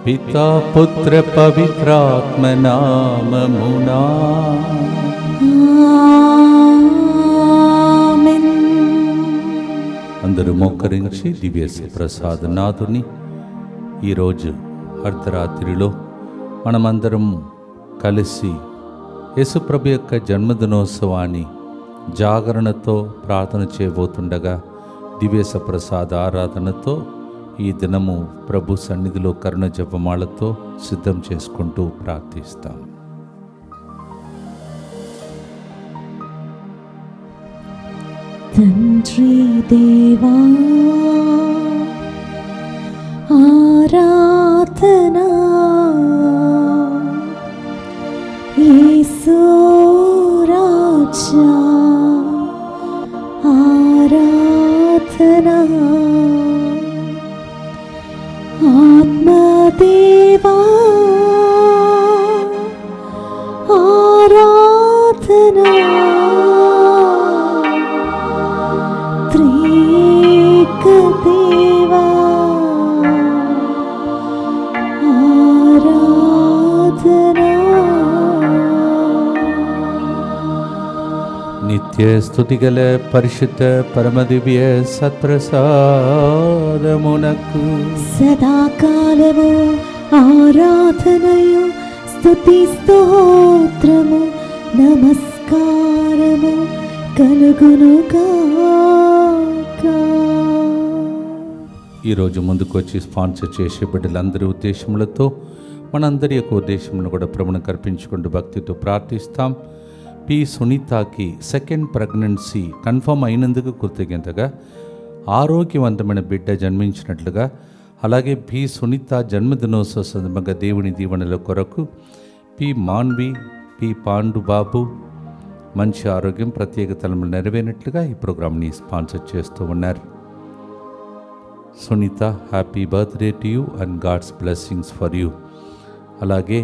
పితా పుత్ర పవిత్రాత్మ నామమునా ఆమేన్. అందరూ మోకరించి దివ్య ప్రసాద నాథుని ఈరోజు అర్ధరాత్రిలో మనమందరం కలిసి యేసుప్రభు యొక్క జన్మదినోత్సవాన్ని జాగరణతో ప్రార్థన చేయబోతుండగా దివ్య ప్రసాద ఆరాధనతో ఈ దినము ప్రభు సన్నిధిలో కరుణ జపమాలతో సిద్ధం చేసుకుంటూ ప్రార్థిస్తాం. తండ్రి దేవా ఆరాధనా, యేసు రాజా ఆరాధనా, ఆత్మదేవా ఆరాధనా, త్రియేక దేవా ఆరాధనా. నిత్య స్తుతిగల పరిశుద్ధ పరమదివ్య సత్ప్రసాదమునకు సదాకాలము ఆరాధనయు స్తుతి స్తోత్రము నమస్కారము కలుగునుగాక. ఈరోజు ముందుకు వచ్చి స్పాన్సర్ చేసే బిడ్డలందరి ఉద్దేశములతో మనందరి యొక్క ఉద్దేశమును కూడా ప్రభువును కర్పించుకుంటూ భక్తితో ప్రార్థిస్తాం. పి సునీతకి సెకండ్ ప్రెగ్నెన్సీ కన్ఫర్మ్ అయినందుకు కృతజ్ఞతగా, ఆరోగ్యవంతమైన బిడ్డ జన్మించినట్లుగా, అలాగే పి సునీత జన్మదినోత్సవ సందర్భంగా దేవుని దీవెనల కొరకు పి మాన్వి, పి పాండుబాబు మంచి ఆరోగ్యం ప్రత్యేక తలములు నెరవేరినట్లుగా ఈ ప్రోగ్రామ్ని స్పాన్సర్ చేస్తూ ఉన్నారు. Sunitha, happy birthday to you and God's blessings for you. అలాగే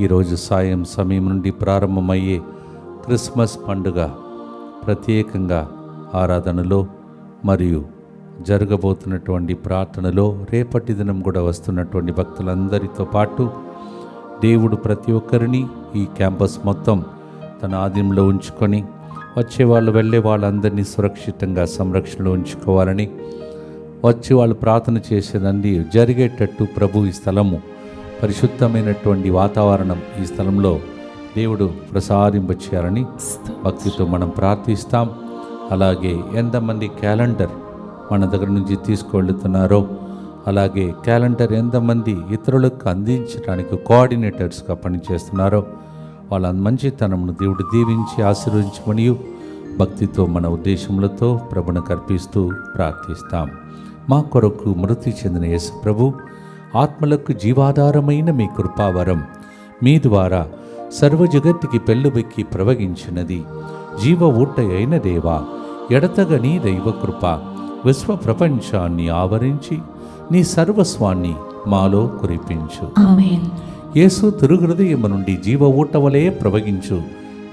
ఈరోజు సాయం సమయం నుండి ప్రారంభమయ్యే క్రిస్మస్ పండుగ ప్రత్యేకంగా ఆరాధనలో మరియు జరగబోతున్నటువంటి ప్రార్థనలో రేపటి దినం కూడా వస్తున్నటువంటి భక్తులందరితో పాటు దేవుడు ప్రతి ఒక్కరిని ఈ క్యాంపస్ మొత్తం తన ఆధీనంలో ఉంచుకొని వచ్చే వాళ్ళు వెళ్ళే వాళ్ళందరినీ సురక్షితంగా సంరక్షణలో ఉంచుకోవాలని, వచ్చి వాళ్ళు ప్రార్థన చేసేదండి జరిగేటట్టు ప్రభు ఈ స్థలము పరిశుద్ధమైనటువంటి వాతావరణం ఈ స్థలంలో దేవుడు ప్రసాదింపచేయాలని భక్తితో మనం ప్రార్థిస్తాం. అలాగే ఎంతమంది క్యాలెండర్ మన దగ్గర నుంచి తీసుకువెళ్తున్నారో, అలాగే క్యాలెండర్ ఎంతమంది ఇతరులకు అందించడానికి కోఆర్డినేటర్స్గా పనిచేస్తున్నారో వాళ్ళ మంచితనమును దేవుడు దీవించి ఆశీర్వదించమని భక్తితో మన ఉద్దేశములతో ప్రభును కర్పిస్తూ ప్రార్థిస్తాం. మా కొరకు మృతి చెందిన యేసు ప్రభు ఆత్మలకు జీవాధారమైన మీ కృపావరం మీ ద్వారా సర్వ జగత్తుకి పెళ్ళుబెక్కి ప్రవగించినది. జీవ ఊట అయిన దేవా, ఎడతగని దైవకృప విశ్వ ప్రపంచాన్ని ఆవరించి నీ సర్వస్వాన్ని మాలో కురిపించు. ఆమేన్. యేసు తిరుహృదయము నుండి జీవ ఊట వలె ప్రవగించు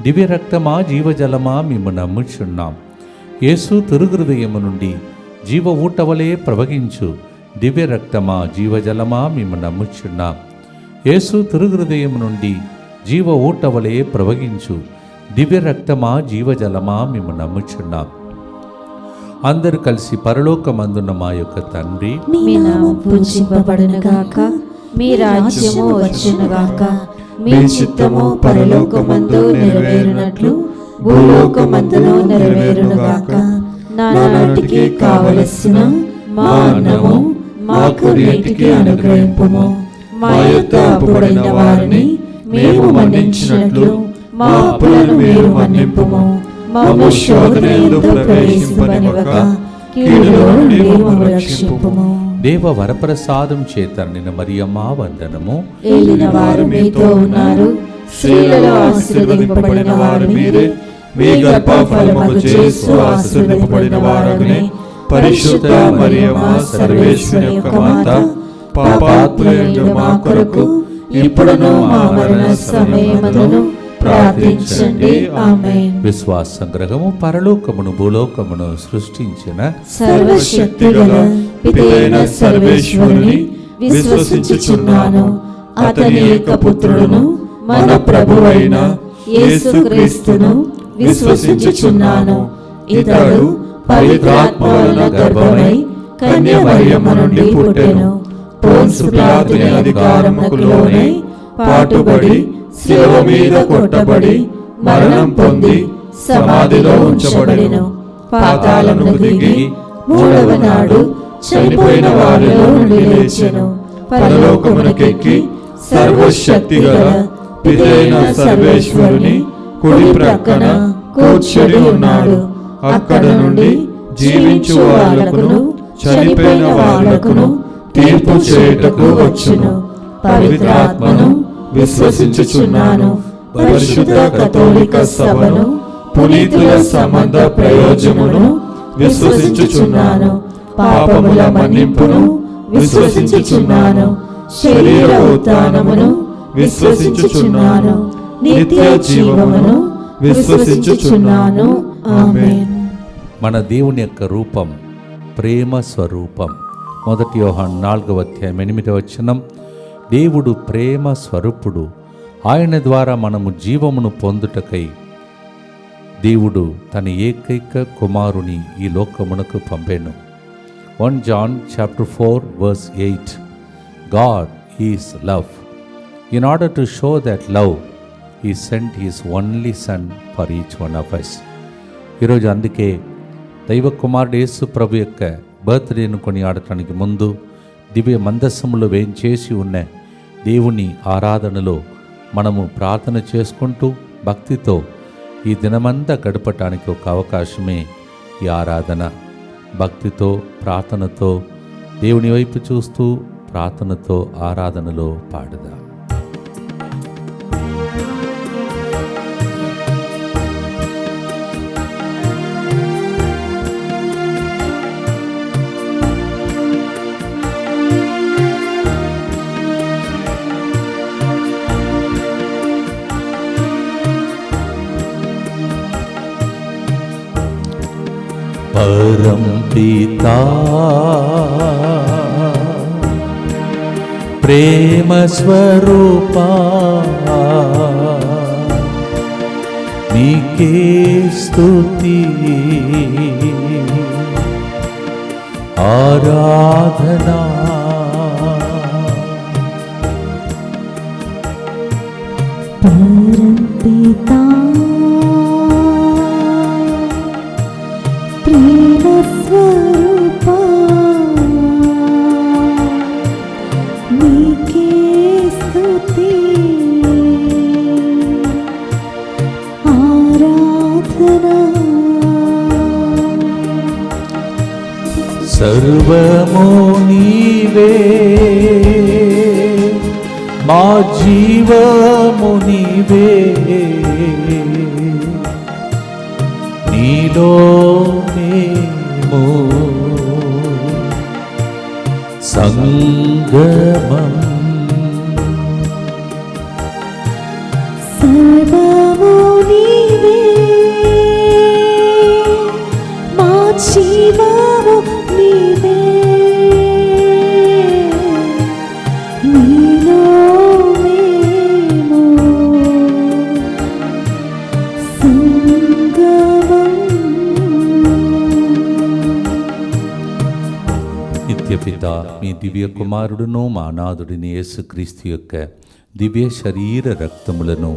దివ్య రక్తమా జీవజలమా మేము నమ్ముచున్నాం. యేసు తిరుహృదయము నుండి జీవ ఊట వలె ప్రవగించు దివ్య రక్తమా జీవజలమా మేము నమ్ముచున్నాం. యేసు తిరుహృదయము నుండి జీవ ఊట వలె ప్రవగించు దివ్య రక్తమా జీవజలమా మేము నమ్ముచున్నాం. అందరూ కలిసి పరలోకమందున్న మా యొక్క తండ్రి, మీ నామం పూజింపబడునుగాక, మీ రాజ్యము వచ్చునుగాక, మీ చిత్తము పరలోకమందు నెరవేరునట్లు భూలోకమందును నెరవేరునుగాక. నానాటికి కావలసిన మా అన్నము మాకు నేటికి అనుగ్రహింపుము. మా యొక్క అప్పుడైన వారిని మేము మన్నించినట్లు మా అప్పులను మీరు మన్నింపుము. మమ్ము శోధనయందు ప్రవేశింపనివ్వక కీడులో నుండి మమ్ము రక్షింపుము. దేవ వరప్రసాదం చేత నిన్న మరియమ్మ వందనము. ఏలిన వారు మీతో ఉన్నారు, స్త్రీలలో ఆశీర్వదింపబడిన వారు మీరే, మీ గర్భఫలముకు యేసు ఆశీర్వదింపబడిన వారగునే. పరిశుద్ధ మరియమ్మ సర్వేశ్వరి యొక్క మాత, పాపాత్ములైన మా కొరకు ఇప్పుడును మా మరణ సమయమందును ప్రార్థించండి. ఆమేన్. విశ్వాస సంగ్రహము. పరలోకమును భూలోకమును సృష్టించిన సర్వశక్తిగల పితైన సర్వేశ్వరుని విశ్వసించుచున్నాను. అతని ఏకపుత్రుడును మన ప్రభువైన యేసుక్రీస్తును విశ్వసించుచున్నాను. ఇతడు పవిత్రాత్మ వలన గర్భమై కన్య మరియమ్మ నుండి పుట్టెను. పోన్సు పిలాతుని అధికారమునకు లోనై పాటుబడి శిలువ మీద కొట్టబడి మరణం పొంది సమాధిలో ఉంచబడెను. పాతాళమునకు దిగి మూడవ నాడు చనిపోయిన వారిలో నుండి లేచెను. పరలోకమునకెక్కి సర్వశక్తిగల పితైన సర్వేశ్వరుని కుడి ప్రక్కన కూర్చొని ఉన్నాడు. అక్కడ నుండి జీవించు వాళ్లకును చనిపోయిన వాళ్లకును తీర్పు చేయుటకు వచ్చును. పవిత్రాత్మను విశ్వసించుచున్నాను. పరిశుద్ధ కథోలిక సభను, పునీతుల సంబంధ ప్రయోజనమును విశ్వసించుచున్నాను. పాపముల మన్నింపును విశ్వసించుచున్నాను. శరీర ఉత్థానమును విశ్వసించుచున్నాను. నిత్య జీవమును విశ్వసించుచున్నాను. ఆమేన్. మన దేవుని యొక్క రూపం ప్రేమ స్వరూపం. 1 యోహాను 4:8 దేవుడు ప్రేమ స్వరూపుడు. ఆయన ద్వారా మనము జీవమును పొందుటకై దేవుడు తన ఏకైక కుమారుని ఈ లోకమునకు పంపెను. 1 John 4:8 God is love. In order to show that love, he sent his only son for each one of us. ఈరోజు అందుకే దైవ కుమారుడు యేసు ప్రభు యొక్క బర్త్డేను కొనియాడటానికి ముందు దివ్య మందస్సములో వేయించేసి ఉన్న దేవుని ఆరాధనలో మనము ప్రార్థన చేసుకుంటూ భక్తితో ఈ దినమంతా గడపటానికి ఒక అవకాశమే ఈ ఆరాధన. భక్తితో ప్రార్థనతో దేవుని వైపు చూస్తూ ప్రార్థనతో ఆరాధనలో పాడుదాం. परम पिता प्रेम स्वरूपा नीके स्तुति आराधना परम पिता प्रेम स्वरूपा नीके स्तुति आराधना सर्वमो नीवे मा जीवमु नीवे नीलो मेमो संगमं सर्वमो नीवे मा जीवमु नीवे नीलो मेमो నిత్యపిత మీ దివ్య కుమారుడును మా నాథుడిని యేసుక్రీస్తు యొక్క దివ్య శరీర రక్తములను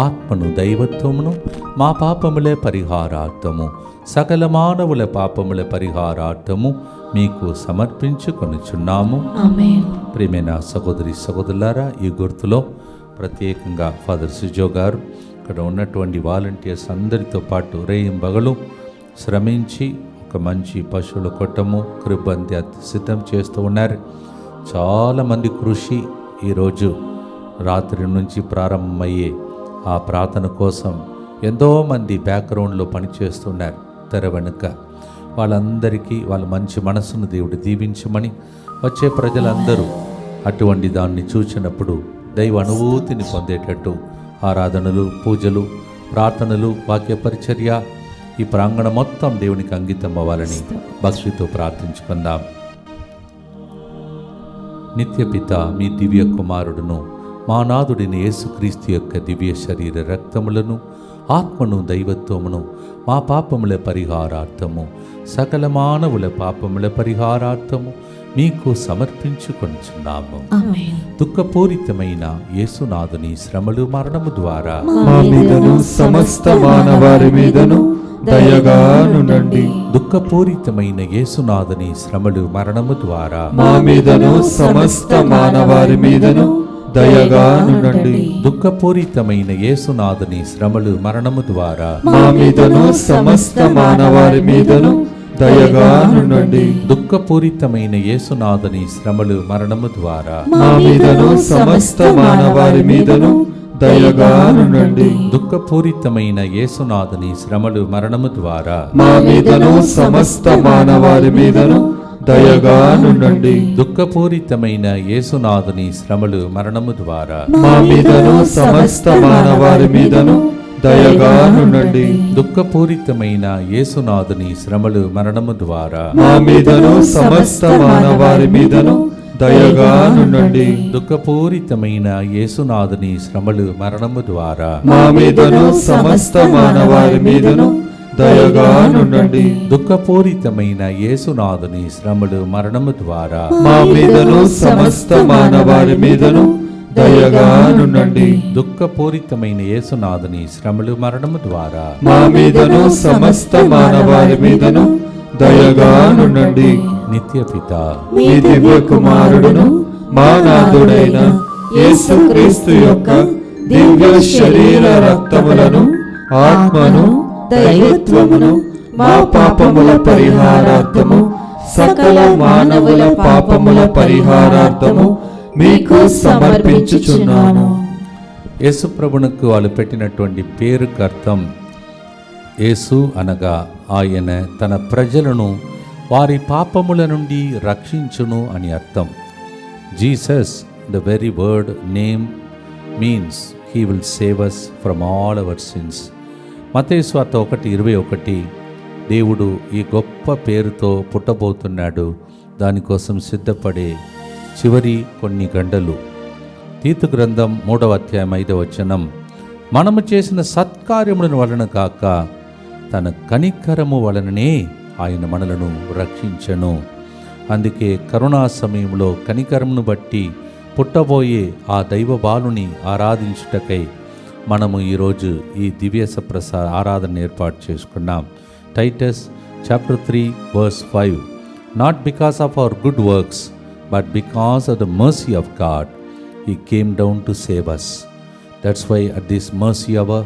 ఆత్మను దైవత్వమును మా పాపముల పరిహారార్థము సకల మానవుల పాపముల పరిహారార్థము మీకు సమర్పించుకొనుచున్నాము. ఆమేన్. ప్రియమైన సహోదరి సహోదరులారా, ఈ గుర్తులో ప్రత్యేకంగా ఫాదర్ సుజో గారు ఇక్కడ ఉన్నటువంటి వాలంటీర్స్ అందరితో పాటు రేయింబగలు శ్రమించి ఒక మంచి పశువుల కొట్టము కృబంతి సిద్ధం చేస్తూ ఉన్నారు. చాలామంది కృషి ఈరోజు రాత్రి నుంచి ప్రారంభమయ్యే ఆ ప్రార్థన కోసం ఎంతోమంది బ్యాక్గ్రౌండ్లో పనిచేస్తున్నారు. తెర వెనుక వాళ్ళందరికీ వాళ్ళ మంచి మనసును దేవుడు దీవించమని, వచ్చే ప్రజలందరూ అటువంటి దాన్ని చూసినప్పుడు దైవ అనుభూతిని పొందేటట్టు ఆరాధనలు, పూజలు, ప్రార్థనలు, వాక్య పరిచర్య ఈ ప్రాంగణం మొత్తం దేవునికి అంకితం అవ్వాలని భక్తితో ప్రార్థించుకుందాం. నిత్యపిత మీ దివ్య కుమారుడును మా నాథుడిని యేసుక్రీస్తు యొక్క దివ్య శరీర రక్తములను ఆత్మను దైవత్వమును మా పాపముల పరిహారార్థము సకల మానవుల పాపముల పరిహారార్థము మీకు సమర్పించుకొనుచున్నాము. దుఃఖపూరితమైన యేసునాథుని శ్రమలు మరణము ద్వారా మా మీదను సమస్త మానవారి మీదను దయగా నుండండి. దుఃఖపూరితమైన యేసునాథుని శ్రమలు మరణము ద్వారా మా మీదను సమస్త మానవారి మీదను దయగా నుండండి. దుఃఖపూరితమైన యేసునాథుని శ్రమలు మరణము ద్వారా మా మీదను సమస్త మానవారి మీదను దయగా నుండండి. దుఃఖపూరితమైన యేసునాథుని శ్రమలు మరణము ద్వారా మా మీదను సమస్త మానవారి మీదను దయగా నుండండి. దుఃఖపూరితమైన యేసునాథుని శ్రమలు మరణము ద్వారా మా మీదను సమస్త మానవారి మీదను దయగా నుండండి. దుఃఖపూరితమైన యేసునాథుని శ్రమలు మరణము ద్వారా మా మీదను సమస్త మానవారి మీదను దయగా నుండండి. దుఃఖపూరితమైన యేసునాథుని శ్రమలు మరణము ద్వారా మా మీదను సమస్త మానవారి మీదను దయగా నుండండి. దుఃఖపూరితమైన యేసునాథుని శ్రమలు మరణము ద్వారా మా మీదను సమస్త మానవారి మీదను దయగా నుండండి. దుఃఖపూరితమైన యేసునాథుని శ్రమలు మరణము ద్వారా మా మీదను సమస్త మానవారి మీదను దయగా నుండండి. దుఃఖపూరితమైన యేసునాథుని శ్రమలు మరణము ద్వారా మా మీదను సమస్త మానవారి మీదను దయగా నుండండి. నిత్యపిత మీ దివ్య కుమారుడును మా నాథుడైన యేసుక్రీస్తు యొక్క దివ్య శరీర రక్తములను ఆత్మను దైవత్వమును మా పాపముల పరిహారార్థము సకల మానవుల పాపముల పరిహారార్థము మీకు సమర్పించుచున్నాను. యేసు ప్రభునకు వాళ్ళు పెట్టినటువంటి పేరుకు అర్థం యేసు అనగా ఆయన తన ప్రజలను వారి పాపముల నుండి రక్షించును అని అర్థం. Jesus, the very word name means he will save us from all our sins. మత్తయి సువార్త 1:21 దేవుడు ఈ గొప్ప పేరుతో పుట్టబోతున్నాడు, దానికోసం సిద్ధపడే చివరి కొన్ని గంటలు. తీతు గ్రంథం 3వ అధ్యాయం 5వ వచనం, మనము చేసిన సత్కార్యములను వలన కాక తన కనికరము వలననే ఆయన మనలను రక్షించెను. అందుకే కరుణా సమయంలో కనికరమును బట్టి పుట్టబోయే ఆ దైవ బాలుని ఆరాధించుటకై మనము ఈరోజు ఈ దివ్య ఆరాధన ఏర్పాటు చేసుకున్నాం. Titus chapter 3:5, not because of our good works but because of the mercy of God he came down to save us. That's why at this mercy our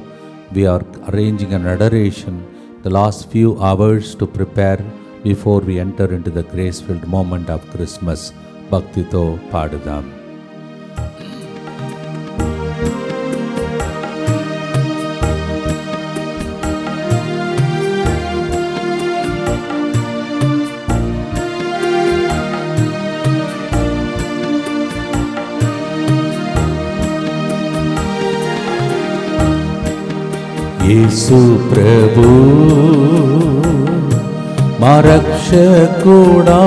we are arranging an adoration the last few hours to prepare before we enter into the grace-filled moment of Christmas. భక్తితో పాడుదాం. యేసు ప్రభు మా రక్షకుడా,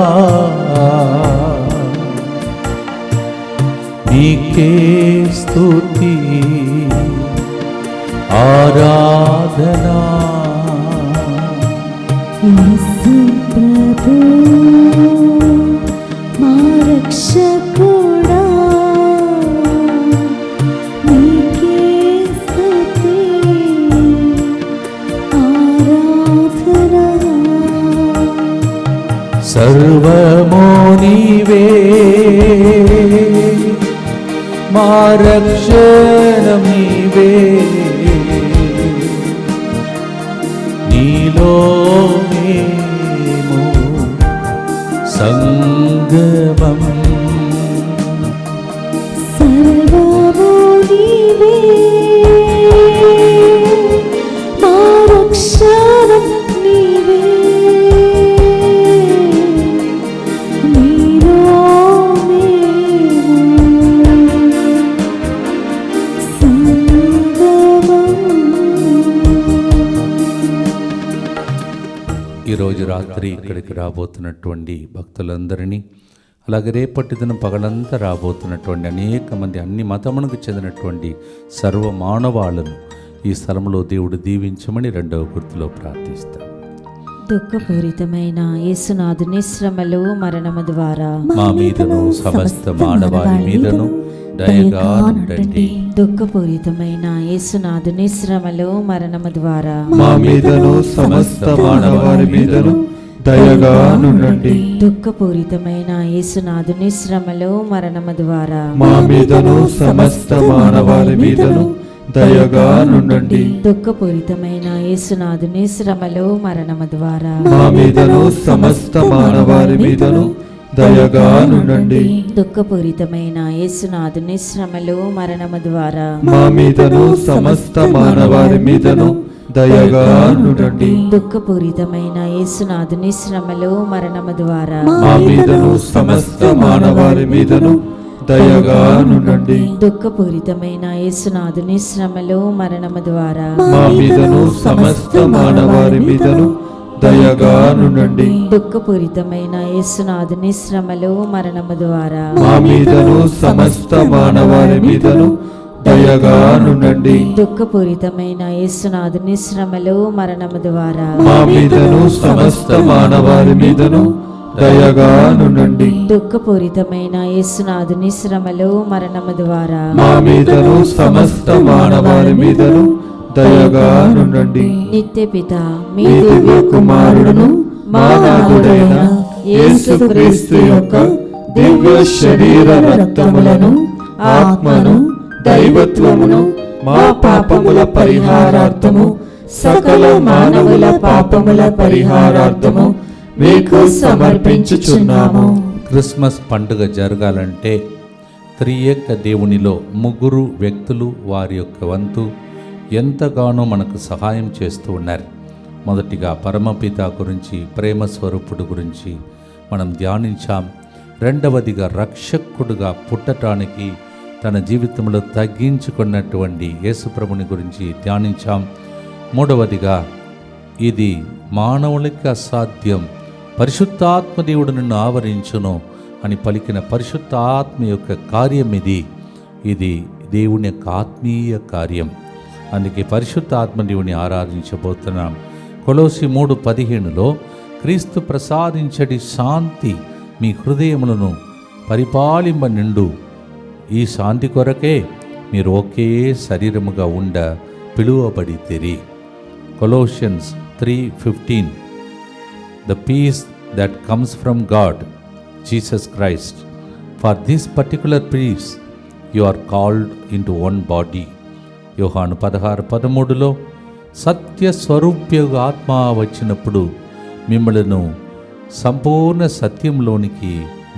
నీకే స్తుతి ఆరాధనా. యేసు ప్రభు మా రక్షకుడా, నీకే స్తుతి ఆరాధనా. సర్వమో నీవే, మా రక్షణం నీవే, నీలో మేము సంగమం. సర్వము నీవే, మా రక్షణం నీవే, నీలో మేము సంగమం. ఈరోజు రాత్రి ఇక్కడికి రాబోతున్నటువంటి భక్తులందరినీ అలాగే రేపటి దినం పగలంతా రాబోతున్నటువంటి అనేక మంది అన్ని మతమునకు చెందినటువంటి సర్వ మానవాళను ఈ స్థలంలో దేవుడు దీవించమని రెండవ గుర్తులో ప్రార్థిస్తాం. దుఃఖపూరితమైన యేసునాథుని శ్రమలు మరణము ద్వారా మా మీదను సమస్త మానవాళి మీదను దయగా నుండండి. దుఃఖపూరితమైన యేసునాథుని శ్రమలు మరణము ద్వారా మా మీదను సమస్త మానవాళి మీదను దయగా నుండండి. దుఃఖపూరితమైన యేసునాథుని శ్రమలు మరణము ద్వారా మా మీదను సమస్త మానవాళి మీదను దయగా నుండండి. దుఃఖపూరితమైన యేసునాథుని శ్రమలు మరణము ద్వారా మా మీదను సమస్త మానవాళి మీదను దయగా నుండండి. దుఃఖపూరితమైన యేసునాథుని శ్రమలు మరణము ద్వారా మా మీదను సమస్త మానవాళి మీదను దయగా నుండండి. దుఃఖపూరితమైన యేసునాథుని శ్రమలు మరణము ద్వారా మా మీదను సమస్త మానవాళి మీదను దయగా నుండండి. దుఃఖపూరితమైన యేసునాథుని శ్రమలు మరణము ద్వారా మా మీదను సమస్త మానవాళి మీదను దయగా నుండండి. దుఃఖపూరితమైన యేసునాథుని శ్రమలు మరణము ద్వారా మా మీదను సమస్త మానవాళి మీదను దయగా నుండండి. దుఃఖపూరితమైన యేసునాథుని శ్రమలు మరణము ద్వారా మా మీదను సమస్త మానవాళి మీదను దయగా నుండండి. దుఃఖపూరితమైన యేసునాథుని శ్రమలు మరణము ద్వారా మా మీదను సమస్త మానవాళి మీదను దయగా నుండండి. నిత్య పిత మీ మీ దివ్య కుమారుడును మా నాథుడైన యేసుక్రీస్తు యొక్క దివ్య శరీర రక్తములను ఆత్మను దైవత్వమును మా పాపముల పరిహారార్థము సకల మానవుల పాపముల పరిహారార్థము మీకు సమర్పించుచున్నాము. క్రిస్మస్ పండుగ జరగాలంటే త్రియేక దేవునిలో ముగ్గురు వ్యక్తులు వారి యొక్క వంతు ఎంతగానో మనకు సహాయం చేస్తూ ఉన్నారు. మొదటిగా పరమపిత గురించి, ప్రేమ స్వరూపుడు గురించి మనం ధ్యానించాం. రెండవదిగా రక్షకుడుగా పుట్టడానికి తన జీవితంలో తగ్గించుకున్నటువంటి యేసుప్రభుని గురించి ధ్యానించాం. మూడవదిగా ఇది మానవులకి అసాధ్యం, పరిశుద్ధాత్మ దేవుడు నిన్ను ఆవరించును అని పలికిన పరిశుద్ధాత్మ యొక్క కార్యం ఇది దేవుని యొక్క ఆత్మీయ కార్యం. అందుకే పరిశుద్ధాత్మ దేవుని ఆరాధించబోతున్నాం. కొలోసి 3:15లో క్రీస్తు ప్రసాదించడి శాంతి మీ హృదయములను పరిపాలింప నిండు, ఈ శాంతి కొరకే మీరు ఒకే శరీరముగా ఉండ పిలువబడితిరి. Colossians 3:15 The peace that comes from God, Jesus Christ. For this particular peace you are called into one body. యోహాను 16:13లో సత్య స్వరూప్యగా ఆత్మ వచ్చినప్పుడు మిమ్మలను సంపూర్ణ సత్యంలోనికి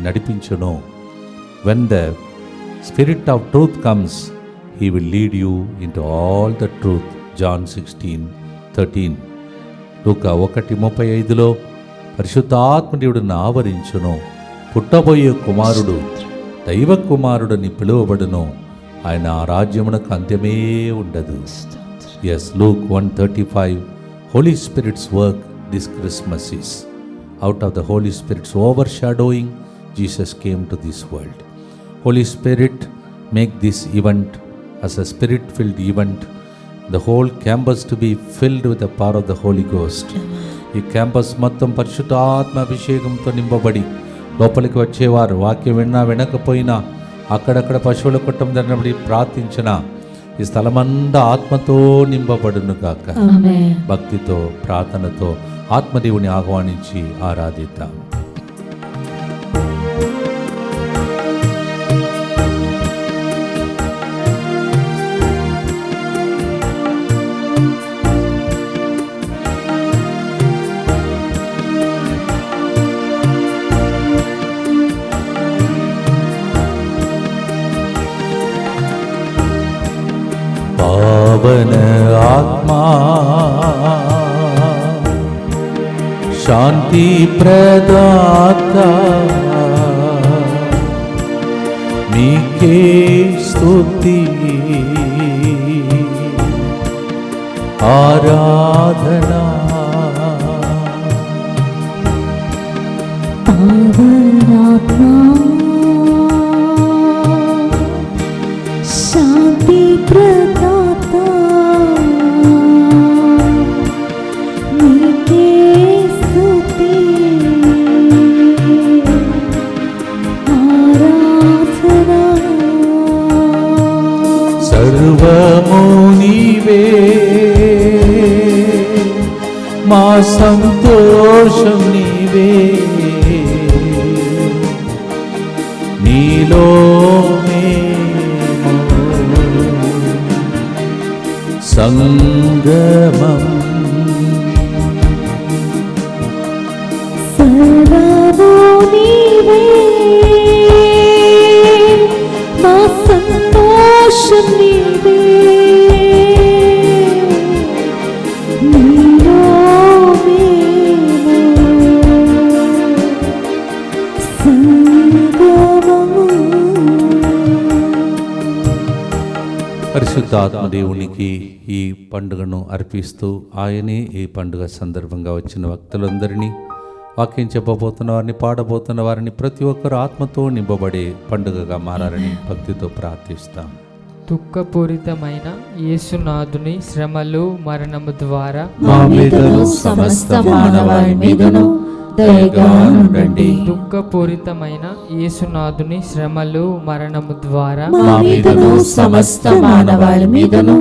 నడిపించును. When the Spirit of truth comes, He will lead you into all the truth. John 16:13. లూకా 1:35లో పరిశుద్ధాత్మదేవుడిని ఆవరించును, పుట్టబోయే కుమారుడు దైవ కుమారుడని పిలువబడును, ఆయన రాజ్యమునకు అంత్యమే ఉండదు. Yes, Luke 1:35. Holy Spirit's work this Christmas is. Out of the Holy Spirit's overshadowing, Jesus came to this world. Holy Spirit make this event as a spirit-filled event. The whole campus to be filled with the power of the Holy Ghost. ఈ campus మొత్తం పరిశుద్ధాత్మ అభిషేకంతో నింపబడి లోపలికి వచ్చేవారు వాక్యం విన్నా వినకపోయినా అక్కడక్కడ పశువుల కుట్టం దగ్గర ప్రార్థించిన ఈ స్థలమంతా ఆత్మతో నింపబడును గాక. భక్తితో ప్రార్థనతో ఆత్మదేవుని ఆహ్వానించి ఆరాధిద్దాం. पावन आत्मा शांति प्रदाता मीके स्तुति आराधना. पावन आत्मा మా సంతోషం నీవే, నీలో మేము సంగమం. సర్వము నీవే, మా సంతోషం నీవే, నీలో మేము సంగమము. పరిశుద్ధాత్మ దేవునికి ఈ పండుగను అర్పిస్తూ ఆయనే ఈ పండుగ సందర్భంగా వచ్చిన భక్తులందరినీ, వాక్యం చెప్పబోతున్న వారిని, పాడబోతున్న వారిని ప్రతి ఒక్కరు ఆత్మతో నింపబడే పండుగగా మారాలని భక్తితో ప్రార్థిస్తాం. దుఃఖపూరితమైన యేసునాథుని శ్రమలు మరణము ద్వారా మా మీదను సమస్త మానవాళి మీదను దయగా ఉండండి. దుఃఖపూరితమైన యేసునాథుని శ్రమలు మరణము ద్వారా మా మీదను సమస్త మానవాళి మీదను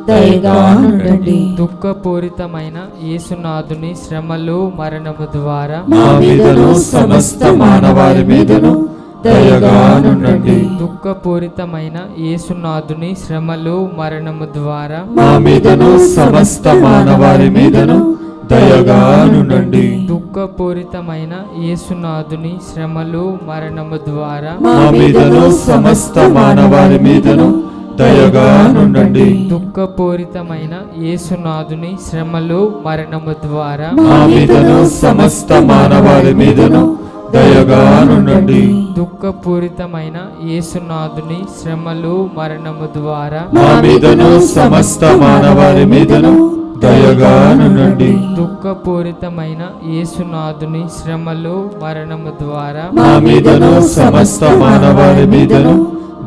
దయగా ఉండండి. దుఃఖపూరితమైన యేసునాథుని శ్రమలు మరణము ద్వారా మా మీదను సమస్త మానవాళి మీదను దయగా ఉండండి. దుఃఖపూరితమైన యేసునాథుని శ్రమలు మరణము ద్వారా మా మీదను సమస్త మానవాళి మీదను దయగా ఉండండి. దుఃఖపూరితమైన యేసునాథుని శ్రమలు మరణము ద్వారా మా మీదను సమస్త మానవాళి మీదను దయగా ఉండండి. దుఃఖపూరితమైన యేసునాథుని శ్రమలు మరణము ద్వారా మా మీదను సమస్త మానవాళి మీదను దయగా ఉండండి. దుఃఖపూరితమైన యేసునాథుని శ్రమలు మరణము ద్వారా మా మీదను సమస్త మానవాళి మీదను దయగా ఉండండి. దుఃఖపూరితమైన యేసునాథుని శ్రమలు మరణము ద్వారా మా మీదను సమస్త మానవాళి మీదను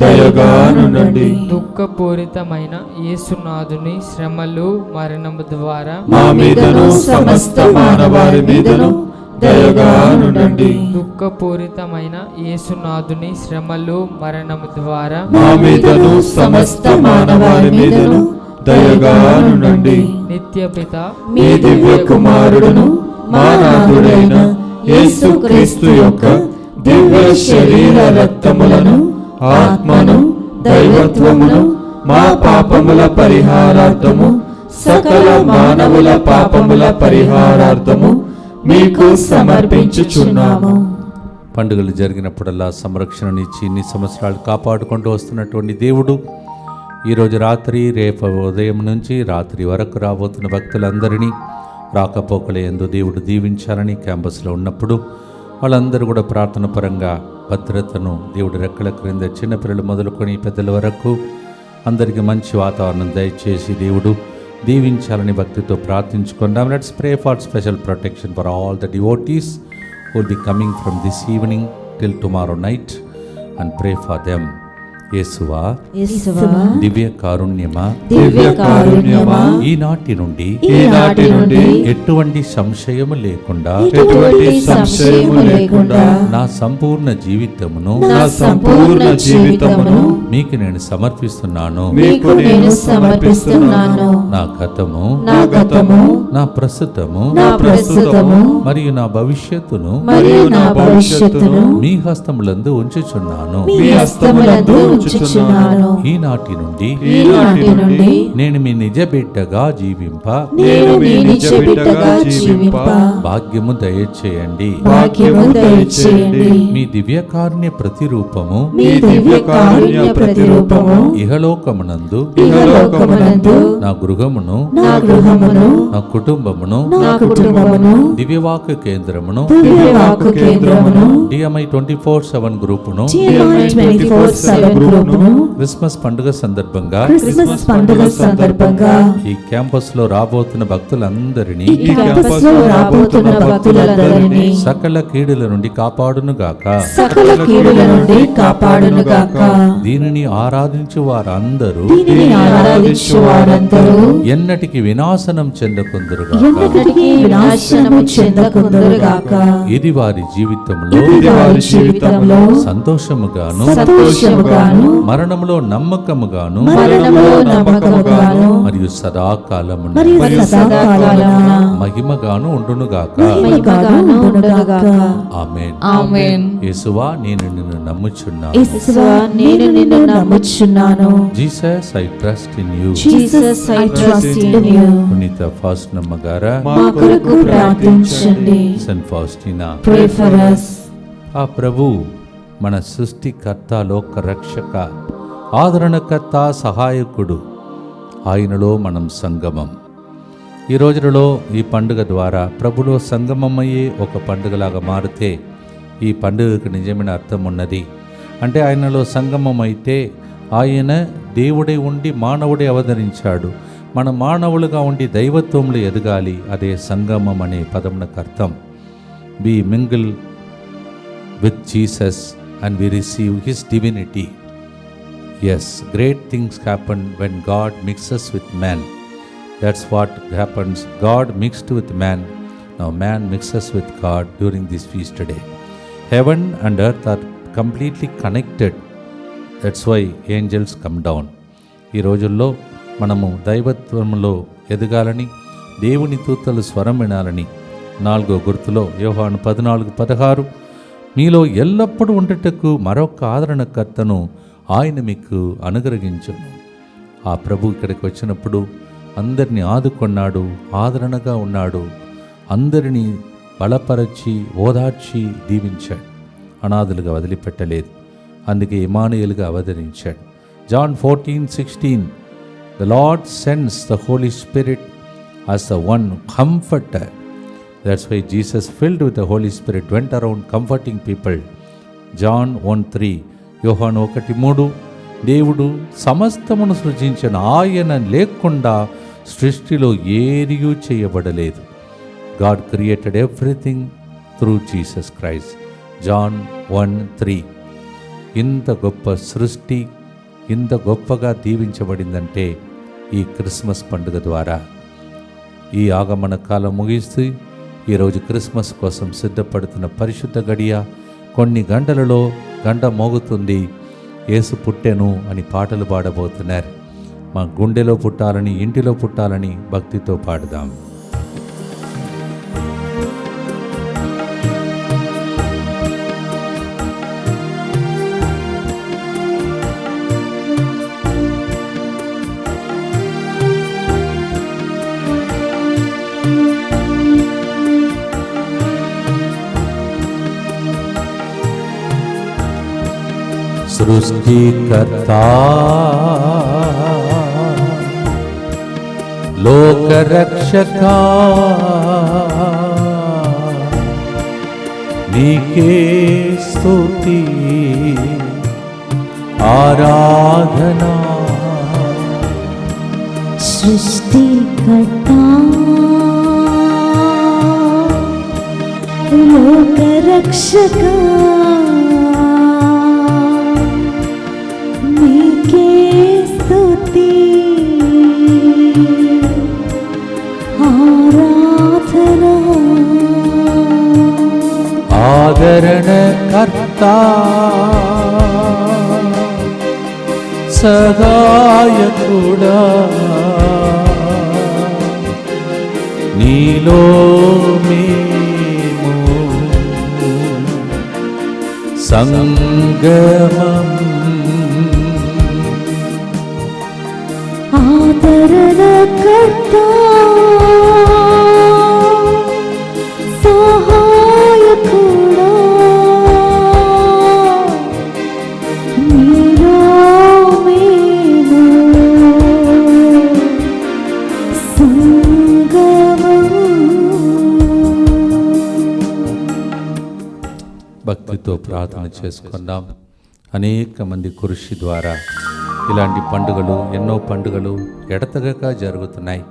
దయగా ఉండండి. దుఃఖపూరితమైన యేసునాథుని శ్రమలు మరణము ద్వారా మా మీదను సమస్త మానవాళి మీదను దయగా ఉండండి. దుఃఖపూరితమైన యేసునాథుని శ్రమలు మరణము ద్వారా మా మీదను సమస్త మానవాళి మీదను దయగా ఉండండి. నిత్యపిత మీ దివ్య కుమారుడును మా నాథుడైన యేసుక్రీస్తు యొక్క దివ్య శరీర రక్తములను, ఆత్మను, దైవత్వమును మా పాపముల పరిహారార్థము, సకల మానవుల పాపముల పరిహారార్థము మీకు సమర్పించుచున్నాము. పండుగలు జరిగినప్పుడల్లా సంరక్షణనిచ్చి ఇన్ని సంవత్సరాలు కాపాడుకుంటూ వస్తున్నటువంటి దేవుడు ఈరోజు రాత్రి, రేపు ఉదయం నుంచి రాత్రి వరకు రాబోతున్న భక్తులందరినీ రాకపోకల యందు దేవుడు దీవించాలని క్యాంపస్లో ఉన్నప్పుడు వాళ్ళందరూ కూడా ప్రార్థన పరంగా భద్రతను దేవుడు రెక్కల క్రింద చిన్నపిల్లలు మొదలుకొని పెద్దల వరకు అందరికీ మంచి వాతావరణం దయచేసి దేవుడు దీవించాలని భక్తితో ప్రార్థించుకుందాం. Let's pray for special protection for all the devotees who will be coming from this evening till tomorrow night and pray for them. యేసువా, యేసువా, దివ్య కారుణ్యమా, దివ్య కారుణ్యమా, ఈనాటి నుండి ఈనాటి నుండి ఎటువంటి సంశయము లేకుండా ఎటువంటి సంశయము లేకుండా నా సంపూర్ణ జీవితమును నా సంపూర్ణ జీవితమును మీకు నేను సమర్పిస్తున్నాను. మీకు నేను సమర్పిస్తున్నాను. నా గతము, నా గతము, నా ప్రస్తుతము నా ప్రస్తుతము మరియు నా భవిష్యత్తును మరియు నా భవిష్యత్తును మీ హస్తములందు ఉంచుచున్నాను. మీ హస్తములందు ఉంచుచున్నాను. ఈనాటి నుండి నేను మీ నిజ బిడ్డగా జీవింప నేను మీ నిజ బిడ్డగా జీవింప భాగ్యము దయచేయండి. భాగ్యము దయచేయండి. మీ దివ్యకారుణ్య ప్రతిరూపము మీ దివ్య కారుణ్య ప్రతిరూపము ఇహలోకమునందు ఇహలోకమునందు నా గృహమును నా గృహమును నా కుటుంబమును నా కుటుంబమును దివ్యవాక్య కేంద్రమును దివ్యవాక్కు కేంద్రమును DMI 24/7 గ్రూపును TMI 24/7 గ్రూపును క్రిస్మస్ పండుగ సందర్భంగా క్రిస్మస్ పండుగ సందర్భంగా ఈ క్యాంపస్ లో రాబోతున్న భక్తులందరినీ ఈ క్యాంపస్ లో రాబోతున్న భక్తులందరినీ సకల కీడుల నుండి కాపాడును గాక. సకల కీడుల నుండి కాపాడును గాక. దీనిని ఆరాధించు వారందరూ దీనిని ఆరాధించు వారందరూ ఎన్నటికి వినాశనం చెందకుందురు గాక. ఎన్నటికీ వినాశనము చెందకుందురు గాక. ఇది వారి జీవితంలో ఇది వారి జీవితంలో సంతోషముగాను సంతోషముగాను మరణములో నమ్మకముగాను మరియు సదాకాలమున మహిమగాను ఉండునుగాక. ఆమేన్. యేసువా, నేను నిన్ను నమ్ముచున్నాను. Jesus, I trust in you. పునీత ఫాస్టినమ్మ గారా, సెయింట్ ఫాస్టినా, ఆ ప్రభు మన సృష్టికర్త, లోక రక్షక, ఆదరణకర్త, సహాయకుడు. ఆయనలో మనం సంగమం. ఈ రోజులలో ఈ పండుగ ద్వారా ప్రభులో సంగమమయ్యే ఒక పండుగలాగా మారితే ఈ పండుగకు నిజమైన అర్థం ఉన్నది. అంటే ఆయనలో సంగమం అయితే ఆయన దేవుడై ఉండి మానవుడే అవతరించాడు. మన మానవులుగా ఉండి దైవత్వంలో ఎదగాలి. అదే సంగమం అనే పదమునకు అర్థం. వి mingle with Jesus and we receive his divinity. Yes, great things happen when God mixes with man. That's what happens. God mixed with man. Now man mixes with God during this feast day. Heaven and earth are completely connected. That's why angels come down. ఈ రోజుల్లో మనము దైవత్వంలో ఎదగాలని, దేవుని దూతల స్వరం వినాలని 4వ గుర్తులో యోహాను 14:16 మీలో ఎల్లప్పుడూ ఉండటకు మరొక ఆదరణకర్తను ఆయన మీకు అనుగ్రహించును. ఆ ప్రభు ఇక్కడికి వచ్చినప్పుడు అందరినీ ఆదుకున్నాడు, ఆదరణగా ఉన్నాడు, అందరినీ బలపరచి ఓదార్చి దీవించాడు, అనాథులుగా వదిలిపెట్టలేదు. అందుకే ఇమానుయేలుగా అవతరించాడు. John 14:16 The Lord sends the Holy Spirit as the one comforter. That's why Jesus, filled with the Holy Spirit, went around comforting people. John 1:3, యోహాను 1:3 దేవుడు సమస్తమును సృజించిన ఆయన లేకుండా సృష్టిలో ఏదియూ చేయబడలేదు. God created everything through Jesus Christ. John 1:3. ఇంత గొప్ప సృష్టి ఇంత గొప్పగా దీవించబడిందంటే ఈ క్రిస్మస్ పండుగ ద్వారా. ఈ ఆగమన కాలం ముగిస్తూ ఈరోజు క్రిస్మస్ కోసం సిద్ధపడుతున్న పరిశుద్ధ గడియ కొన్ని గంటలలో గంట మోగుతుంది. యేసు పుట్టెను అని పాటలు పాడబోతున్నారు. మా గుండెలో పుట్టాలని, ఇంటిలో పుట్టాలని భక్తితో పాడుదాం. సృష్టికర్త లోకరక్షక నీకే స్తుతి ఆరాధనా. సృష్టికర్త లోకరక్షక నీకే స్తుతి ఆరాధనా. ఆదరణకర్త సహాయకుడా నీలో మేము సంగమం. ఆదరణకర్త సహాయకుడా నీలో మేము సంగమం. భక్తితో ప్రార్థన చేసుకుందాం. అనేక మంది కృషి ద్వారా ఇలాంటి పండుగలు, ఎన్నో పండుగలు ఎడతెగక జరుగుతున్నాయి.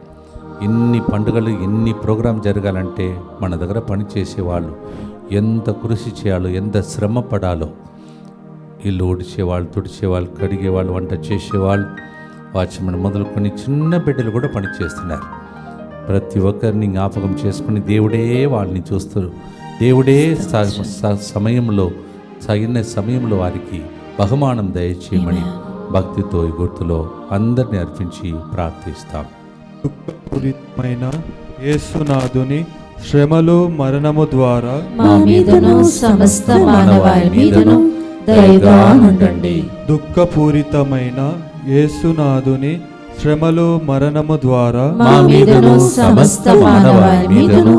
ఇన్ని పండుగలు, ఇన్ని ప్రోగ్రాం జరగాలంటే మన దగ్గర పనిచేసేవాళ్ళు ఎంత కృషి చేయాలో, ఎంత శ్రమ పడాలో. ఇల్లు ఊడ్చేవాళ్ళు, తుడిచేవాళ్ళు, కడిగేవాళ్ళు, వంట చేసేవాళ్ళు, వాచ్మెన్ మొదలుకొని చిన్న బిడ్డలు కూడా పనిచేస్తున్నారు. ప్రతి ఒక్కరిని జ్ఞాపకం చేసుకుని దేవుడే వాళ్ళని చూస్తారు. దేవుడే సమయంలో, తగిన సమయంలో వారికి బహుమానం దయచేయమని భక్తితో ఈ గుర్తులో అందరిని అర్పించి ప్రార్థిస్తాం. దుఃఖపూరితమైన యేసునాథుని శ్రమలు మరణము ద్వారా మా మీదను సమస్త మానవాళి మీదను దయగా ఉండండి. దుఃఖపూరితమైన యేసునాథుని శ్రమలు మరణము ద్వారా మా మీదను సమస్త మానవాళి మీదను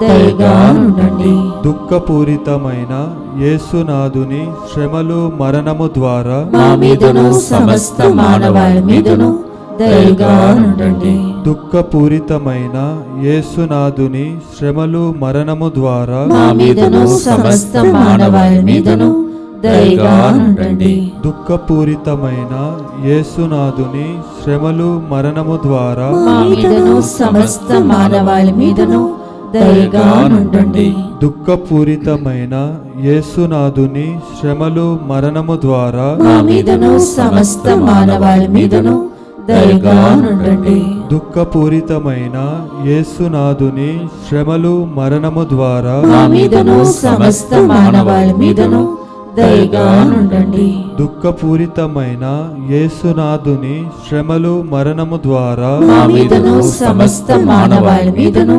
దయగా ఉండండి. దుఃఖపూరితమైన యేసునాథుని శ్రమలు మరణము ద్వారా మా మీదను సమస్త మానవాళి మీదను దయగా ఉండండి. దుఃఖపూరితమైన యేసునాథుని శ్రమలు మరణము ద్వారా మా మీదను సమస్త మానవాళి మీదను దయగా ఉండండి. దుఃఖపూరితమైన యేసునాథుని శ్రమలు మరణము ద్వారా మా మీదను సమస్త మానవాళి మీదను దయగా ఉండండి. దుఃఖపూరితమైన యేసునాథుని శ్రమలు మరణము ద్వారా మా మీదను సమస్త మానవాళి మీదను దయగా ఉండండి. దుఃఖపూరితమైన యేసునాథుని శ్రమలు మరణము ద్వారా మా మీదను సమస్త మానవాళి మీదను దయగా ఉండండి. దుఃఖపూరితమైన యేసునాథుని శ్రమలు మరణము ద్వారా మా మీదను సమస్త మానవాళి మీదను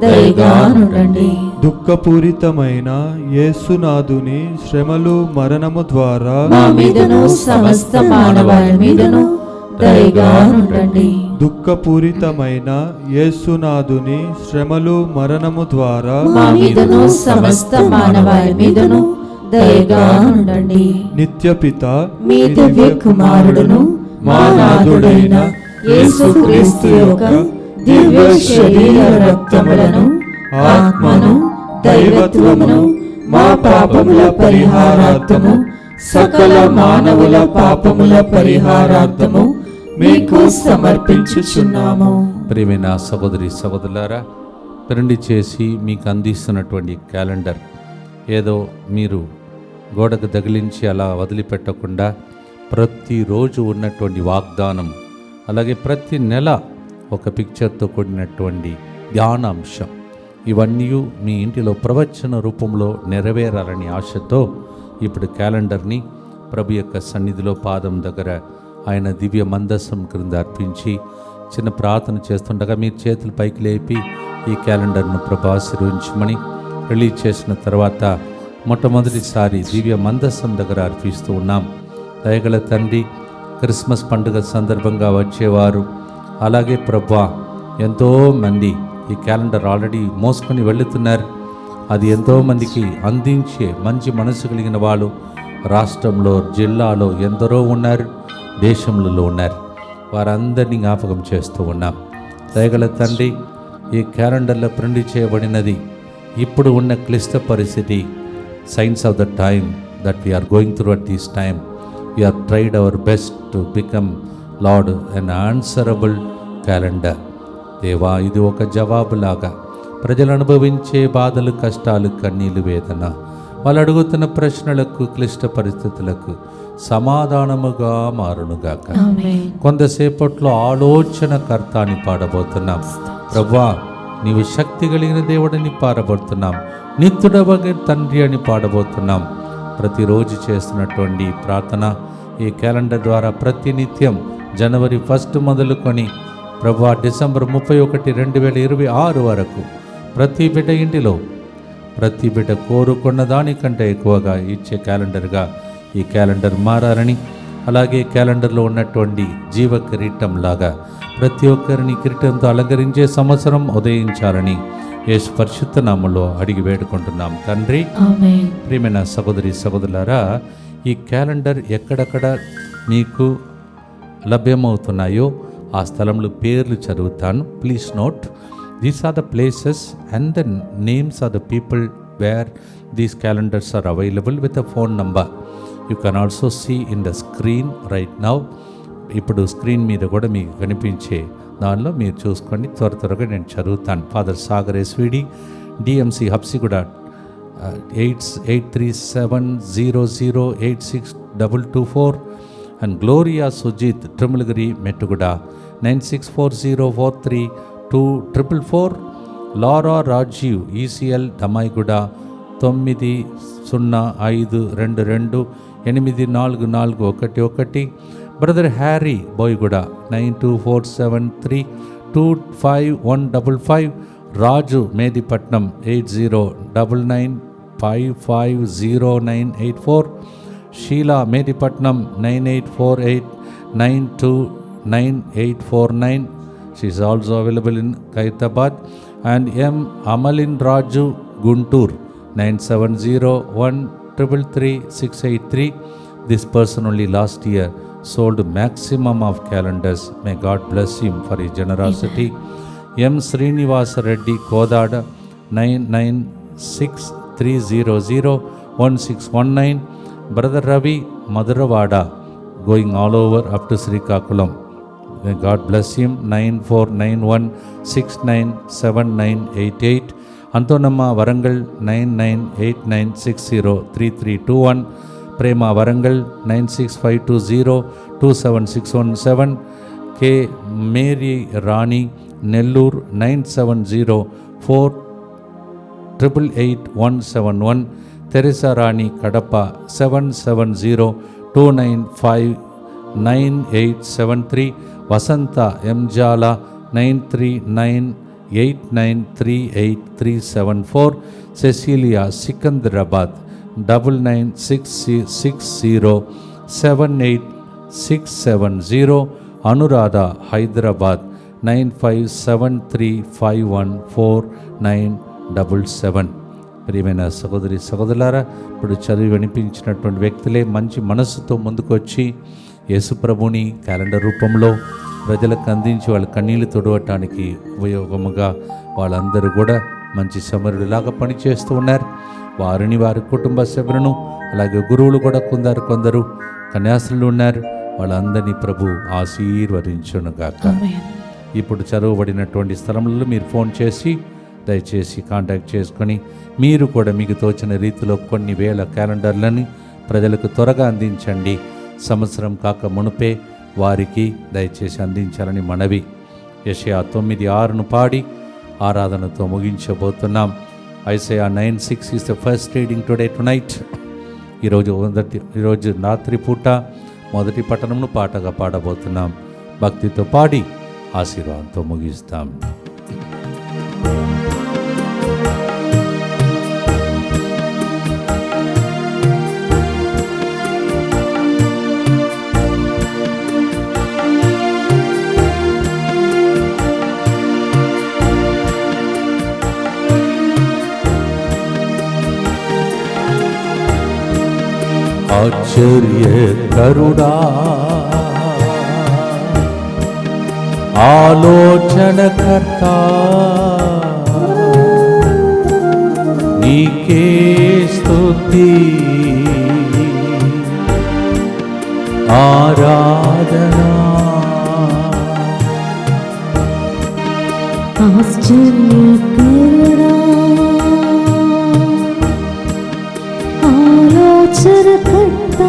దయగా ఉండండి. దుఃఖపూరితమైన యేసునాథుని శ్రమలు మరణము ద్వారా మా మీదను సమస్త మానవాళి మీదను దయగా ఉండండి. దుఃఖపూరితమైన యేసునాథుని శ్రమలు మరణము ద్వారా మా మీదను సమస్త మానవాళి మీదను దయగా ఉండండి. నిత్యపిత మీ దివ్య కుమారుడును మా నాథుడైన యేసుక్రీస్తు యొక్క దివ్య శరీర రక్తములను ఆత్మను దైవత్వమును మా పాపముల పరిహారార్థము సకల మానవుల పాపముల పరిహారార్థము మీకు సమర్పించుచున్నాము. ప్రియమైన సహోదరి సహోదరులారా, ప్రింట్ చేసి మీకు అందిస్తున్నటువంటి క్యాలెండర్ ఏదో మీరు గోడకు తగిలించి అలా వదిలిపెట్టకుండా ప్రతిరోజు ఉన్నటువంటి వాగ్దానం, అలాగే ప్రతి నెల ఒక పిక్చర్తో కూడినటువంటి ధ్యానాంశం, ఇవన్నీ మీ ఇంటిలో ప్రవచన రూపంలో నెరవేరాలని ఆశతో ఇప్పుడు క్యాలెండర్ని ప్రభు యొక్క సన్నిధిలో పాదం దగ్గర ఆయన దివ్య మందసం క్రింద అర్పించి చిన్న ప్రార్థన చేస్తుండగా మీరు చేతులు పైకి లేపి ఈ క్యాలెండర్ను ప్రభు ఆశీర్వదించమని రిలీజ్ చేసిన తర్వాత మొట్టమొదటిసారి దివ్య మందసం దగ్గర అర్పిస్తూ ఉన్నాం. దయగల తండ్రి, క్రిస్మస్ పండుగ సందర్భంగా వచ్చేవారు, అలాగే ప్రభా ఎంతోమంది ఈ క్యాలెండర్ ఆల్రెడీ మోసుకొని వెళుతున్నారు. అది ఎంతోమందికి అందించే మంచి మనసు కలిగిన వాళ్ళు రాష్ట్రంలో, జిల్లాలో ఎందరో ఉన్నారు, దేశంలో ఉన్నారు. వారందరినీ జ్ఞాపకం చేస్తూ ఉన్నాం. దయగల తండ్రి, ఈ క్యాలెండర్లో ప్రింట్ చేయబడినది ఇప్పుడు ఉన్న క్లిష్ట పరిస్థితి, signs of the time that we are going through at this time, we are tried our best to become Lord and answerable calendar. దేవా, ఇది ఒక జవాబులాగా ప్రజలు అనుభవించే బాధలు, కష్టాలు, కన్నీళ్ళు, వేదన, వాళ్ళు అడుగుతున్న ప్రశ్నలకు, క్లిష్ట పరిస్థితులకు సమాధానముగా మారునుగాక. కొంతసేపట్లో ఆలోచనకర్త అని పాడబోతున్నాం. ప్రభువా, నీవు శక్తి కలిగిన దేవుడిని పాడబోతున్నాం. నిత్యుడవగే తండ్రి అని పాడబోతున్నాం. ప్రతిరోజు చేస్తున్నటువంటి ప్రార్థన ఈ క్యాలెండర్ ద్వారా ప్రతినిత్యం జనవరి 1 మొదలుకొని ప్రభువా డిసెంబర్ 31, 2026 వరకు ప్రతి బిడ్డ ఇంటిలో ప్రతి బిడ్డ కోరుకున్న దానికంటే ఎక్కువగా ఇచ్చే క్యాలెండర్గా ఈ క్యాలెండర్ మారాలని, అలాగే క్యాలెండర్లో ఉన్నటువంటి జీవ కిరీటం లాగా ప్రతి ఒక్కరిని కిరీటంతో అలంకరించే సంవత్సరం ఉదయించాలని యేసు పరిశుద్ధ నామములో అడిగి వేడుకుంటున్నాం తండ్రి. ప్రియమైన సహోదరి సహోదరులారా, ఈ క్యాలెండర్ ఎక్కడెక్కడ మీకు లభ్యమవుతున్నాయో ఆ స్థలంలో పేర్లు చదువుతాను. Please note, these are the places and the names are the people where these calendars are available with a phone number. You can also see in the screen right now. ఇప్పుడు screen మీద కూడా మీకు కనిపించే దానిలో మీరు చూసుకోండి. త్వరగా నేను చదువుతాను. Father Sagar SVD, DMC Habsiguda 8837008622 and Gloria Sujith Trimulgherry Mettuguda 9640432444. Laura Rajeev ECL Dammaiguda 905222 8441. Brother Harry Boiguda 9247325155. Raju Mehdipatnam 8099550984. Sheela Mehdipatnam 9848929849. She is also available in Kaitabad. And M. Amalin Raju Guntur 9701333683. This person only last year sold maximum of calendars. May God bless him for his generosity. M. Srinivasa Reddy Kodada 9963001619. Brother Ravi Maduravada going all over up to Srikakulam. May God bless him. 9491697988. Antonamma Varangal 9989603321. Prema Varangal 96520276117. K. Mary Rani Nellur 9704888171. Teresa Rani Kadapa 7702959873. Vasanta M. Jala 9398938374. Cecilia Sikandrabad 9966078670. Anuradha Hyderabad 9573514977. ప్రియమైన సహోదరి సహోదరులారా, ఇప్పుడు చదివి వినిపించినటువంటి వ్యక్తులే మంచి మనస్సుతో ముందుకొచ్చి యేసుప్రభుని క్యాలెండర్ రూపంలో ప్రజలకు అందించి వాళ్ళ కన్నీళ్లు తుడవటానికి ఉపయోగముగా వాళ్ళందరూ కూడా మంచి సమరుడిలాగా పనిచేస్తూ ఉన్నారు. వారిని వారి కుటుంబ సభ్యులను అలాగే గురువులు కూడా కొందరు కన్యాసులు ఉన్నారు. వాళ్ళందరినీ ప్రభు ఆశీర్వదించునుగాక. ఇప్పుడు చదవబడినటువంటి స్థలంలో మీరు ఫోన్ చేసి దయచేసి కాంటాక్ట్ చేసుకొని మీరు కూడా మీకు తోచిన రీతిలో కొన్ని వేల క్యాలెండర్లని ప్రజలకు త్వరగా అందించండి. సంవత్సరం కాక మునుపే వారికి దయచేసి అందించాలని మనవి. యెషయా 9:6 పాడి ఆరాధనతో ముగించబోతున్నాం. Isaiah 9:6 is the first reading tonight. ఈరోజు రాత్రి పూట మొదటి పట్టణంను పాటగా పాడబోతున్నాం. భక్తితో పాడి ఆశీర్వాదంతో ముగిస్తాం. ఆశ్చర్యకరుడా, ఆలోచనకర్త, నీకే స్తుతి ఆరాధనా. ఆశ్చర్యకరుడా, ఆలోచనకర్త,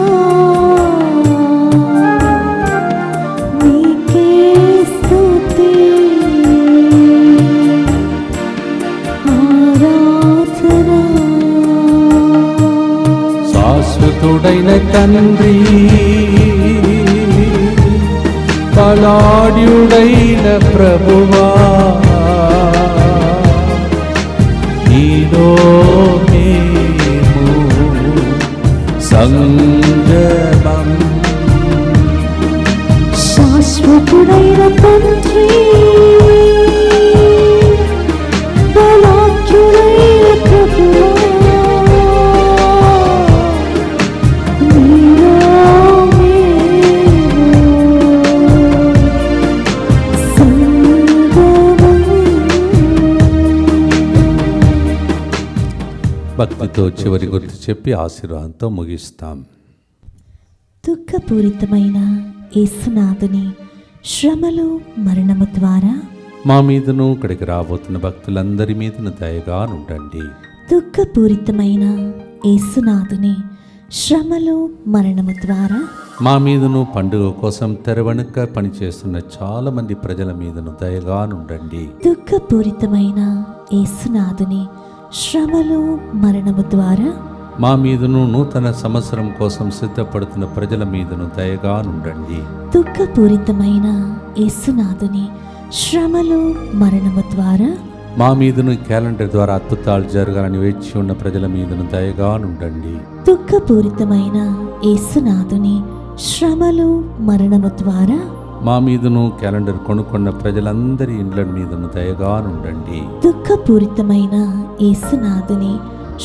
నీకే స్తుతి ఆరాధనా. శాశ్వతుడైన తండ్రి, బలాఢ్యుడైన ప్రభువా, నీలో మేము సంగమం. శాశ్వతుడైన తండ్రి, బలాఢ్యుడైన ప్రభువా, నీలో మేము సంగమం. భక్తితో చివరి గుర్తు చెప్పి ఆశీర్వాదంతో ముగిస్తాం. దుఃఖపూరితమైన యేసునాథుని శ్రమలు మరణము ద్వారా మా మీదను ఇక్కడికి రాబోతున్న భక్తులందరి మీదను దయగా ఉండండి. దుఃఖపూరితమైన యేసునాథుని శ్రమలు మరణము ద్వారా మా మీదను పండుగ కోసం తెరవెనుక పనిచేస్తున్న చాలా మంది ప్రజల మీదను దయగా ఉండండి. దుఃఖపూరితమైన యేసునాథుని శ్రమలు మరణము ద్వారా మా మీదను నూతన సంవత్సరం కోసం సిద్ధపడుతున్న ప్రజల మీదను దయగా నుండండి. దుఃఖపూరితమైన యేసునాథుని శ్రమలు మరణము ద్వారా మా మీదను ఈ క్యాలెండర్ ద్వారా అద్భుతాలు జరగాలని వేచి ఉన్న ప్రజల మీదను దయగా నుండండి. దుఃఖపూరితమైన యేసునాథుని శ్రమలు మరణము ద్వారా మా మీదను క్యాలెండర్ కొనుక్కున్న ప్రజలందరి ఇండ్ల మీదను దయగా నుండండి. దుఃఖపూరితమైన యేసునాథుని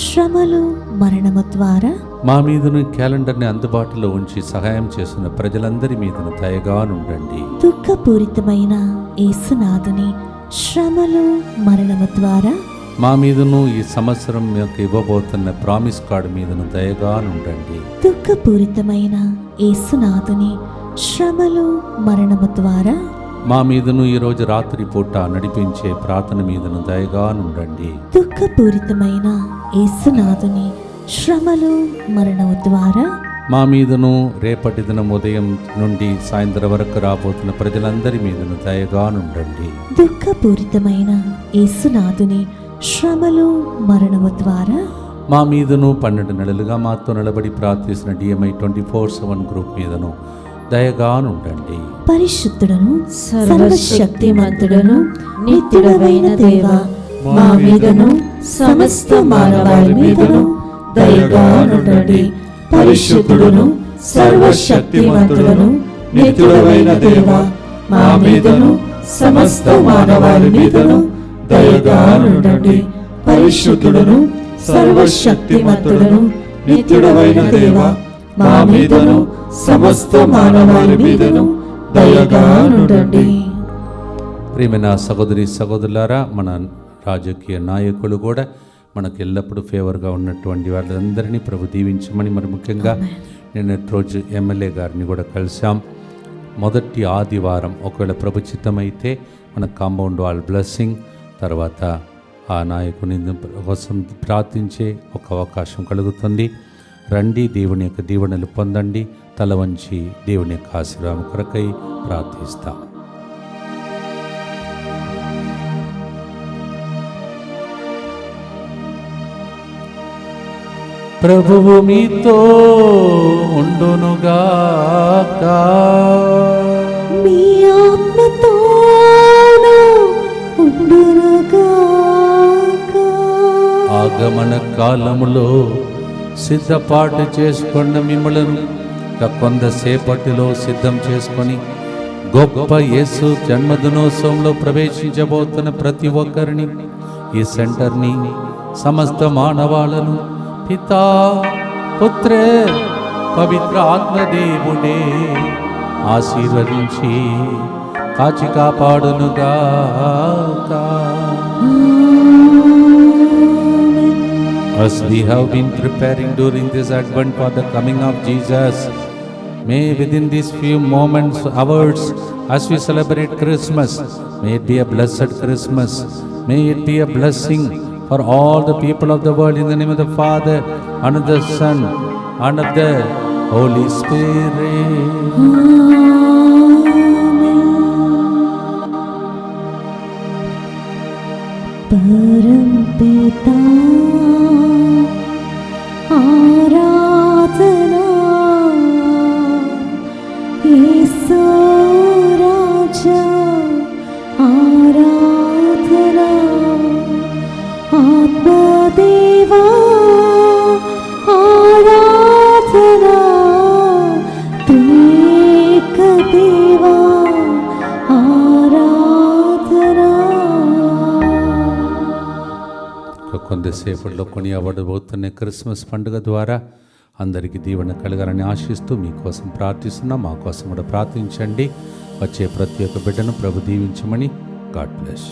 శ్రమలు మరణము ద్వారా మా మీదను క్యాలెండర్ని అందుబాటులో ఉంచి సహాయం చేస్తున్న ప్రజలందరి మీదను దయగా నుండండి. దుఃఖపూరితమైన యేసునాథుని శ్రమలు మరణము ద్వారా మా మీదను ఈ సంవత్సరం యొక్క ఇవ్వబోతున్న ప్రామిస్ కార్డు మీదను దయగా నుండండి. దుఃఖపూరితమైన యేసునాథుని శ్రమలు మరణము ద్వారా మా మీదను ఈరోజు రాత్రి పూట నడిపించే ప్రార్థన మీదను దయగా నుండండి. దుఃఖపూరితమైన యేసునాథుని శ్రమలు మరణము ద్వారా మా మీదను రేపటి దినం ఉదయం నుండి సాయంత్రం వరకు రాబోతున్న ప్రజలందరి మీదను దయగా నుండండి. దుఃఖపూరితమైన యేసునాథుని శ్రమలు మరణము ద్వారా మా మీదను 12 నెలలుగా మాతో నిలబడి ప్రార్థిస్తున్న DMI 24/7 గ్రూప్ మీదను దయగా నుండండి. పరిశుద్ధుడను సర్వశక్తిమంతుడను నిత్యుడవైన దేవ, మా మీదను సమస్త మానవాళి మీదను దయగా నుండండి. పరిశుద్ధుడును సర్వశక్తిమంతుడను నిత్యుడవైన దేవ, మా మీదను సమస్త మానవాళి మీదను దయగా నుండండి. పరిశుద్ధుడును సర్వశక్తిమంతుడను నిత్యుడవైన దేవ, మా మీదను సమస్త మానవాళి మీదను దయగా నుండండి. ప్రియమైన సహోదరి సహోదరులారా, మన రాజకీయ నాయకులు కూడా మనకు ఎల్లప్పుడూ ఫేవర్గా ఉన్నటువంటి వాళ్ళందరినీ ప్రభు దీవించమని, మరి ముఖ్యంగా నిన్నటి రోజు ఎమ్మెల్యే గారిని కూడా కలిసాం. మొదటి ఆదివారం ఒకవేళ ప్రభు చిత్తమైతే మన కాంపౌండ్ వాల్ బ్లెస్సింగ్ తర్వాత ఆ నాయకుని కోసం ప్రార్థించే ఒక అవకాశం కలుగుతుంది. రండి, దేవుని యొక్క దీవెనలు పొందండి. తల వంచి దేవుని యొక్క ఆశీర్వాదం కొరకై ప్రార్థిస్తాం. ప్రభువు మీతో ఉండునుగాక. మీ ఆత్మతోను ఉండునుగాక. ఆగమన కాలములో సిద్ధపాటు చేసుకున్న మిమ్మలను కొంతసేపటిలో సిద్ధం చేసుకొని గొప్ప యేసు జన్మదినోత్సవంలో ప్రవేశించబోతున్న ప్రతి ఒక్కరిని, ఈ సెంటర్ని, సమస్త మానవాళను పితా పుత్రే పవిత్ర ఆత్మదేవుడే ఆశీర్వదించి కాచి కాపాడునుగాక. As we have been preparing during this Advent for the coming of Jesus, may within these few moments, hours, as we celebrate Christmas, may it be a blessed Christmas. May it be a blessing for all the people of the world, in the name of the Father, and of the Son, and of the Holy Spirit. परमपिता आराधना, యేసు రాజా ఆరాధనా, ఆత్మదేవా ఆరాధనా, త్రియేక దేవా ఆరాధనా. కొంతసేపట్లో కొనియాడబోతున్న Christmas పండుగ ద్వారా అందరికీ దీవెన కలగాలని ఆశిస్తూ మీకోసం ప్రార్థిస్తున్నాం. మా కోసం కూడా ప్రార్థించండి. వచ్చే ప్రతి ఒక్క బిడ్డను ప్రభు దీవించమని. God bless.